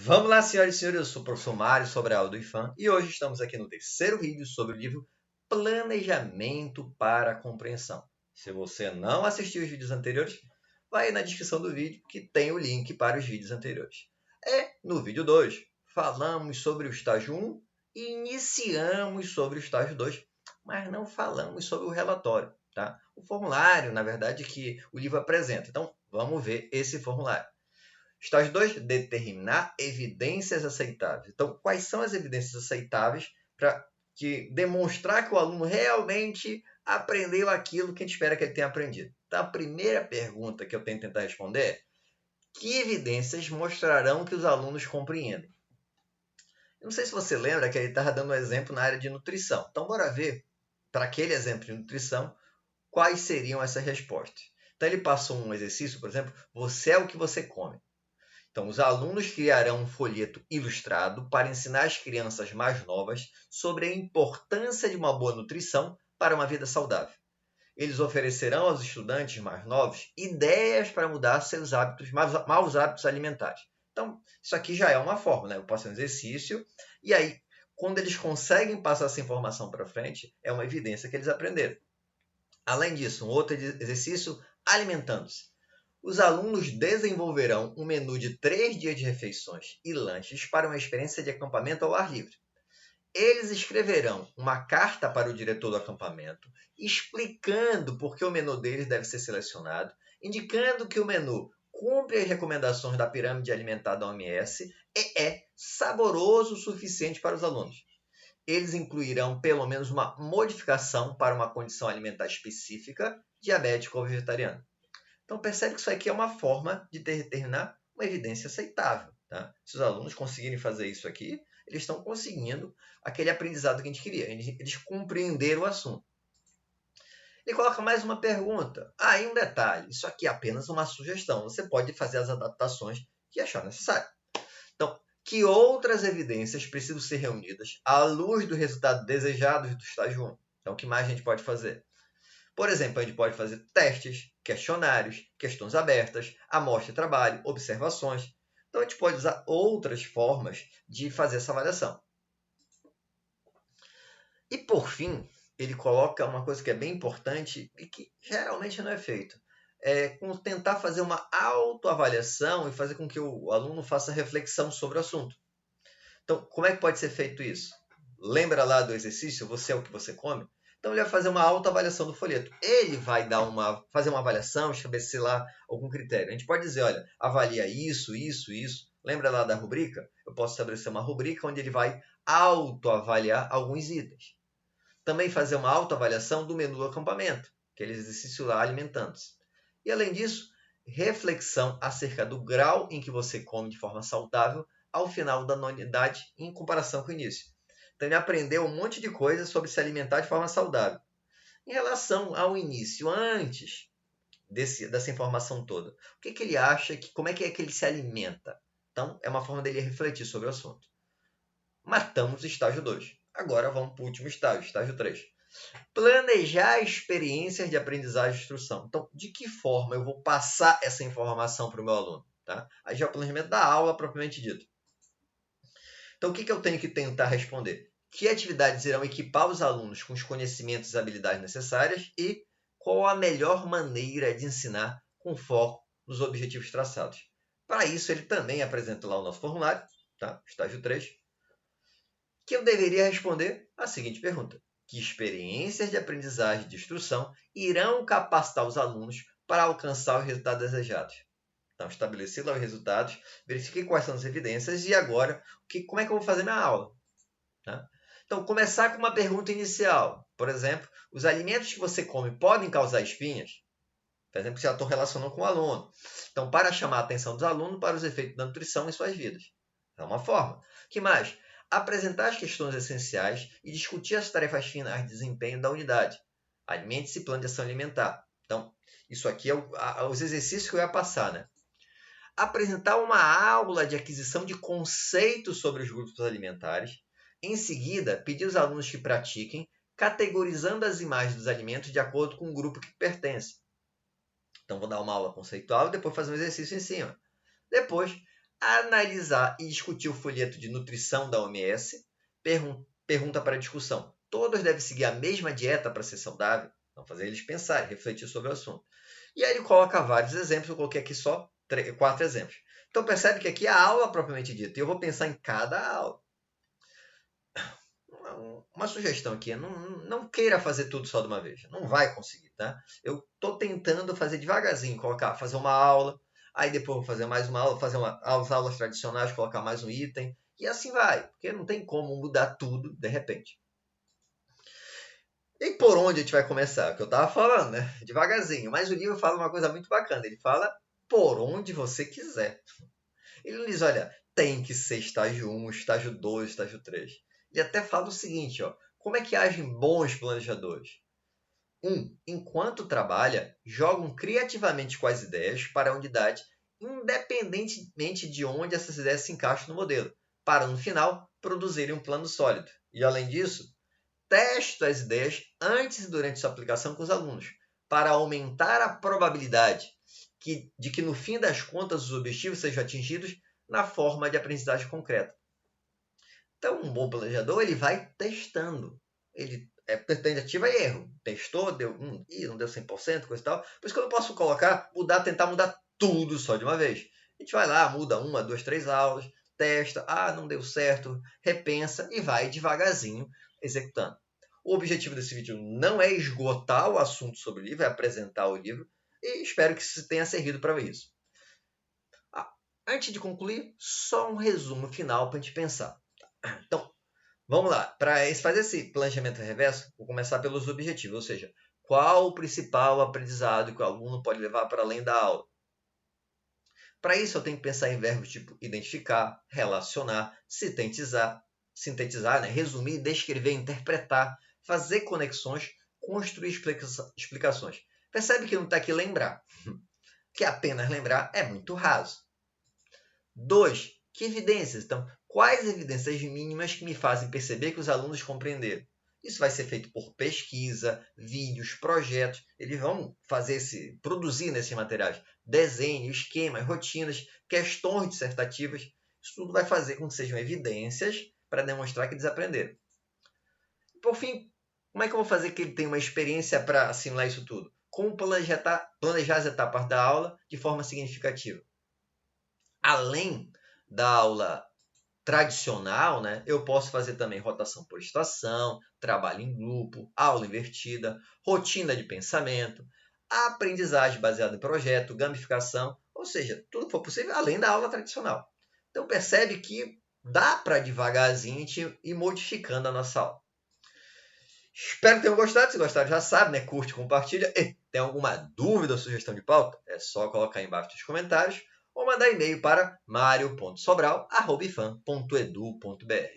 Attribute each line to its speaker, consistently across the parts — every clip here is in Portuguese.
Speaker 1: Vamos lá, senhoras e senhores, eu sou o professor Mário Sobral do IFAM e hoje estamos aqui no terceiro vídeo sobre o livro Planejamento para a Compreensão. Se você não assistiu os vídeos anteriores, vai aí na descrição do vídeo que tem o link para os vídeos anteriores. No vídeo 2, falamos sobre o estágio 1 e iniciamos sobre o estágio 2, mas não falamos sobre o relatório, tá? O formulário, na verdade, que o livro apresenta. Então, vamos ver esse formulário. Estágio 2, determinar evidências aceitáveis. Então, quais são as evidências aceitáveis para demonstrar que o aluno realmente aprendeu aquilo que a gente espera que ele tenha aprendido? Então, a primeira pergunta que eu tenho que tentar responder é: que evidências mostrarão que os alunos compreendem? Eu não sei se você lembra que ele estava dando um exemplo na área de nutrição. Então, bora ver, para aquele exemplo de nutrição, quais seriam essas respostas. Então, ele passou um exercício, por exemplo, você é o que você come. Então, os alunos criarão um folheto ilustrado para ensinar as crianças mais novas sobre a importância de uma boa nutrição para uma vida saudável. Eles oferecerão aos estudantes mais novos ideias para mudar seus hábitos, maus hábitos alimentares. Então, isso aqui já é uma forma, né? Eu passo um exercício e aí, quando eles conseguem passar essa informação para frente, é uma evidência que eles aprenderam. Além disso, um outro exercício, alimentando-se. Os alunos desenvolverão um menu de 3 dias de refeições e lanches para uma experiência de acampamento ao ar livre. Eles escreverão uma carta para o diretor do acampamento, explicando por que o menu deles deve ser selecionado, indicando que o menu cumpre as recomendações da pirâmide alimentar da OMS e é saboroso o suficiente para os alunos. Eles incluirão pelo menos uma modificação para uma condição alimentar específica, diabético ou vegetariano. Então, percebe que isso aqui é uma forma de determinar uma evidência aceitável. Tá? Se os alunos conseguirem fazer isso aqui, eles estão conseguindo aquele aprendizado que a gente queria. Eles compreenderam o assunto. Ele coloca mais uma pergunta. E um detalhe. Isso aqui é apenas uma sugestão. Você pode fazer as adaptações que achar necessário. Então, que outras evidências precisam ser reunidas à luz do resultado desejado do estágio 1? Então, o que mais a gente pode fazer? Por exemplo, a gente pode fazer testes, questionários, questões abertas, amostra de trabalho, observações. Então, a gente pode usar outras formas de fazer essa avaliação. E, por fim, ele coloca uma coisa que é bem importante e que geralmente não é feito. Tentar fazer uma autoavaliação e fazer com que o aluno faça reflexão sobre o assunto. Então, como é que pode ser feito isso? Lembra lá do exercício, você é o que você come? Então, ele vai fazer uma autoavaliação do folheto. Ele vai fazer uma avaliação, estabelecer lá algum critério. A gente pode dizer, olha, avalia isso, isso, isso. Lembra lá da rubrica? Eu posso estabelecer uma rubrica onde ele vai autoavaliar alguns itens. Também fazer uma autoavaliação do menu do acampamento, aquele exercício lá alimentando-se. E, além disso, reflexão acerca do grau em que você come de forma saudável ao final da unidade em comparação com o início. Então, ele aprendeu um monte de coisas sobre se alimentar de forma saudável. Em relação ao início, antes dessa informação toda, o que ele acha, como é que ele se alimenta? Então, é uma forma dele refletir sobre o assunto. Matamos o estágio 2. Agora vamos para o último estágio, estágio 3. Planejar experiências de aprendizagem e instrução. Então, de que forma eu vou passar essa informação para o meu aluno? Tá? Aí já é o planejamento da aula propriamente dito. Então, o que eu tenho que tentar responder? Que atividades irão equipar os alunos com os conhecimentos e habilidades necessárias e qual a melhor maneira de ensinar com foco nos objetivos traçados? Para isso, ele também apresenta lá o nosso formulário, tá? Estágio 3, que eu deveria responder a seguinte pergunta: que experiências de aprendizagem e de instrução irão capacitar os alunos para alcançar os resultados desejados? Então, estabeleci lá os resultados, verifiquei quais são as evidências e agora, como é que eu vou fazer minha aula? Tá? Então, começar com uma pergunta inicial. Por exemplo, os alimentos que você come podem causar espinhas? Por exemplo, se eu estou relacionando com o aluno. Então, para chamar a atenção dos alunos para os efeitos da nutrição em suas vidas. É uma forma. O que mais? Apresentar as questões essenciais e discutir as tarefas finais de desempenho da unidade. Alimente-se e plano de ação alimentar. Então, isso aqui é os exercícios que eu ia passar, né? Apresentar uma aula de aquisição de conceitos sobre os grupos alimentares. Em seguida, pedir aos alunos que pratiquem, categorizando as imagens dos alimentos de acordo com o grupo que pertence. Então, vou dar uma aula conceitual e depois fazer um exercício em cima. Depois, analisar e discutir o folheto de nutrição da OMS, pergunta para discussão. Todos devem seguir a mesma dieta para ser saudável? Então, fazer eles pensarem, refletir sobre o assunto. E aí ele coloca vários exemplos, eu coloquei aqui só 4 exemplos. Então percebe que aqui é a aula propriamente dita, e eu vou pensar em cada aula. Uma sugestão aqui, não queira fazer tudo só de uma vez, não vai conseguir, tá? Eu estou tentando fazer devagarzinho, fazer uma aula, aí depois vou fazer mais uma aula, fazer as aulas tradicionais, colocar mais um item, e assim vai, porque não tem como mudar tudo de repente. E por onde a gente vai começar? O que eu estava falando, né? Devagarzinho. Mas o livro fala uma coisa muito bacana. Ele fala por onde você quiser. Ele não diz, olha, tem que ser estágio 1, estágio 2, estágio 3. Ele até fala o seguinte, ó, como é que agem bons planejadores? 1. Enquanto trabalha, jogam criativamente com as ideias para a unidade, independentemente de onde essas ideias se encaixam no modelo, para, no final, produzirem um plano sólido. E, além disso, testo as ideias antes e durante sua aplicação com os alunos, para aumentar a probabilidade de que, no fim das contas, os objetivos sejam atingidos na forma de aprendizagem concreta. Então, um bom planejador ele vai testando. Ele é tentativa e erro. Testou, deu, não deu 100%, coisa e tal. Por isso que eu não posso tentar mudar tudo só de uma vez. A gente vai lá, muda 1, 2, 3 aulas, testa, não deu certo, repensa e vai devagarzinho executando. O objetivo desse vídeo não é esgotar o assunto sobre o livro, é apresentar o livro e espero que isso tenha servido para isso. Antes de concluir, só um resumo final para a gente pensar. Então, vamos lá. Para fazer esse planejamento reverso, vou começar pelos objetivos, ou seja, qual o principal aprendizado que o aluno pode levar para além da aula. Para isso, eu tenho que pensar em verbos tipo identificar, relacionar, sintetizar, né? Resumir, descrever, interpretar, fazer conexões, construir explicações. Percebe que não está aqui lembrar, que apenas lembrar é muito raso. 2. Que evidências? Então, quais evidências mínimas que me fazem perceber que os alunos compreenderam? Isso vai ser feito por pesquisa, vídeos, projetos. Eles vão produzir nesses materiais desenhos, esquemas, rotinas, questões dissertativas. Isso tudo vai fazer com que sejam evidências para demonstrar que eles aprenderam. Por fim, como é que eu vou fazer que ele tenha uma experiência para assimilar isso tudo? Como planejar as etapas da aula de forma significativa? Além da aula tradicional, né, eu posso fazer também rotação por estação, trabalho em grupo, aula invertida, rotina de pensamento, aprendizagem baseada em projeto, gamificação, ou seja, tudo que for possível além da aula tradicional. Então percebe que dá para devagarzinho ir modificando a nossa aula. Espero que tenham gostado. Se gostaram, já sabe, né? Curte, compartilha. E tem alguma dúvida ou sugestão de pauta? É só colocar aí embaixo nos comentários ou mandar e-mail para mario.sobral@ifam.edu.br.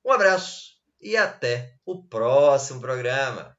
Speaker 1: Um abraço e até o próximo programa.